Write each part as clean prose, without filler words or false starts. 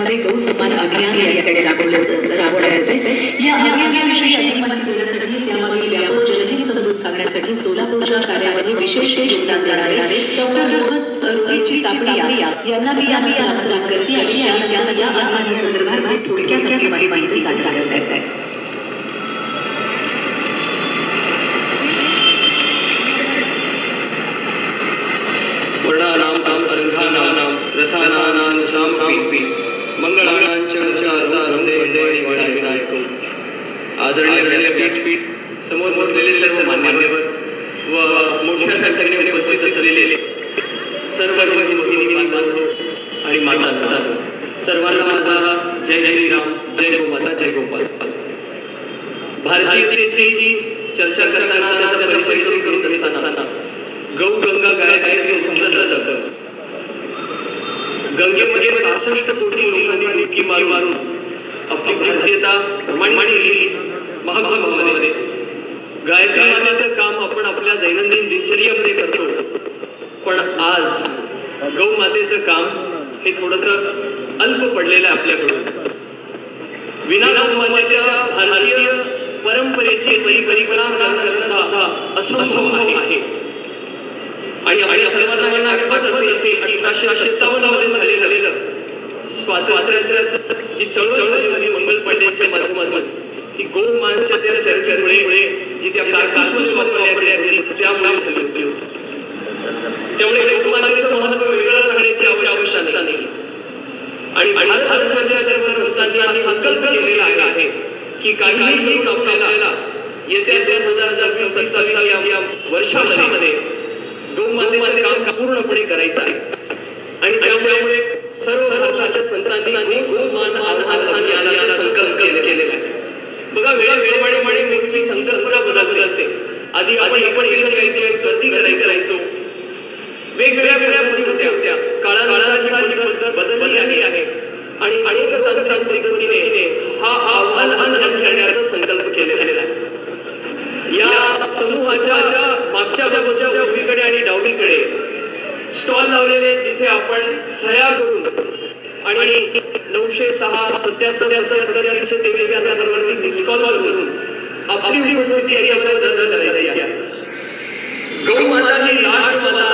तालुक्यामध्ये गौ सन्मान अभियान या ठिकाणी राबवण्यात येते। या अभियानाविषयी अधिक माहिती देण्यासाठी त्यामागील व्यापक जनहित समजून सांगण्यासाठी सोलापूरच्या कार्यामध्ये विशेष योगदान देणारे डॉक्टर रोहितजी तापडिया यांना मी आमंत्रित करते आणि या अभियानासंदर्भात थोडक्यात माहिती सादर करत आहे। वर्णानां संघानां रसानां सामपि मंगलानांचंचारवंदे विनायकम्। आदरणीय व्यासपीठ समोर बसलेले सर्व मान्यवर व मोठ्या संख्येने उपस्थित असलेले सर्व भगिनी बांधव आणि माता सर्वांना माझा जय श्रीराम, जय गोमाता, जय गोपाल। भारतीयतेची चर्चा करताना त्याचा परिचय करीत असताना गौ गंगा गायत्री असे समजलं जातं। गंगेमध्ये 66 कोटी लोकांनी डुबकी मारून आपली भारतीयता प्रमाणित केली महाकुंभामध्ये। गायत्री मातेचं काम आपण आपल्या दैनंदिन दिनचर्येमध्ये करतो, पण आज गौ मातेचं काम हे थोडंसं अल्प पडलेलं आहे आपल्याकडून। विना गौ मातेच्या भारतीय परंपरेची परिक्रमा करणं सुद्धा असंभव आहे। आणि आपल्या सर्वांना आठवत असे 1857 मध्ये झालेलं स्वातंत्र्याचं जी चळवळ झाली मंगल पांडेच्या माध्यमातून, ती गो मांसच्या त्या चर्चेमुळे जी त्या कारतूसमध्ये वापरण्यात येते त्यामुळे झाली होती। त्यामुळे गौमातेचं महत्त्व वेगळं सांगण्याची आवश्यकता नाही। आणि भारत सरकारच्या सर्व संस्थांनी संकल्प केलेला आहे की काहीही आपल्याला येत्या 2027 या वर्षामध्ये गौमातेचं काम पूर्णपणे करायचं आहे। आणि त्यामुळे सर्व भारताच्या संतांनी गौसन्मान अभियानाचा संकल्प केलेला आहे। बघा, वेळोवेळी मोठी संकल्पना बदलते। आधी आपण गर्दी करायचो, वेगवेगळ्या पद्धती होत्या। काळानुसार ही पद्धत बदलली आहे आणि अनेक तांत्रिक पद्धतीने हा आव्हान करण्याचा संकल्प केलेला आहे। या समूहाच्या मागच्या बाजूच्या उजवीकडे आणि डावीकडे स्टॉल लावलेले, जिथे आपण सह्या करून आणि 906 77 77 323 या नंबरवरती मिसकॉल करून आपली उपस्थिती याच्यावर दर्ज करायची आहे। गौमाता ही राष्ट्रमाता,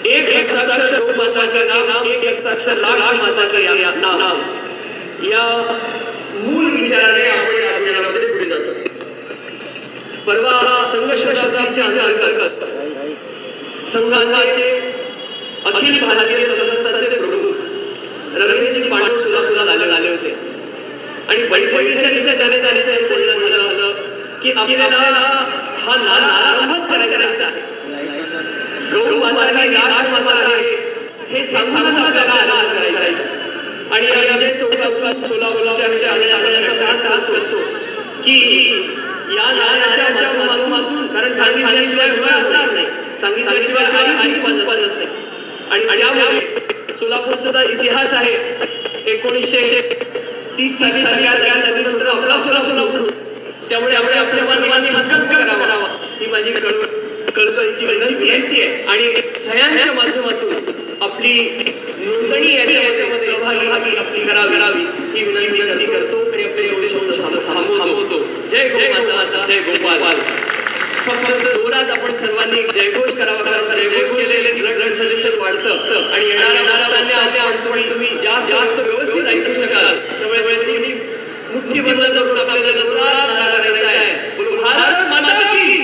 एक हस्ताक्षर गौमाता का नाम, एक हस्ताक्षर राष्ट्रमाता का नाम, या मूल विचाराने आपण या अभियानामध्ये पुढे जातो। परवा संघ शताब्दीच्या अंतर्गत संघाचे अखिल भारतीय संस्थांचे प्रमुख रमेशजी पांडव सुद्धा आले होते आणि बैठकीच्या त्याने बोलणं झालं की आपल्याला हा नाराज करायचा आहे। गौ माता ही राष्ट्रमाता आहे हे सांगूनच आपल्याला करायचं आहे। आणि या विजय चौकात सोलापूरच्या आणण्याचा प्रयास करतो की या नाण्याच्या माध्यमातून, कारण सांगितल्याशिवाय होणार नाही, सांगितल्याशिवाय पाजत नाही। आणि त्यामुळे सोलापूरचा इतिहास आहे 1930 साली सगळ्यात आपला सोलापूर। त्यामुळे आपल्या सर्वांनी संकल्प करावा ही माझी कळकळीची विनंती आहे। आणि सह्यांच्या माध्यमातून आपली नोंदणी याच्यामध्ये सहभागी आपली करावी ही विनंती करतो आणि आपले एवढे शब्द थांबवतो। जय गोमाता, जय गोपाल। फक्त जोरात आपण सर्वांनी जयघोष करावा, कारण जयघोष केलेले ब्लड सर्क्युलेशन वाढतं आणि येणाऱ्या तुम्ही जास्त व्यवस्थित ऐकू शकाल। त्यामुळे तुम्ही मुठ्ठी बंद करून आपल्याला जोरात नारा करायचा आहे। भारत माता की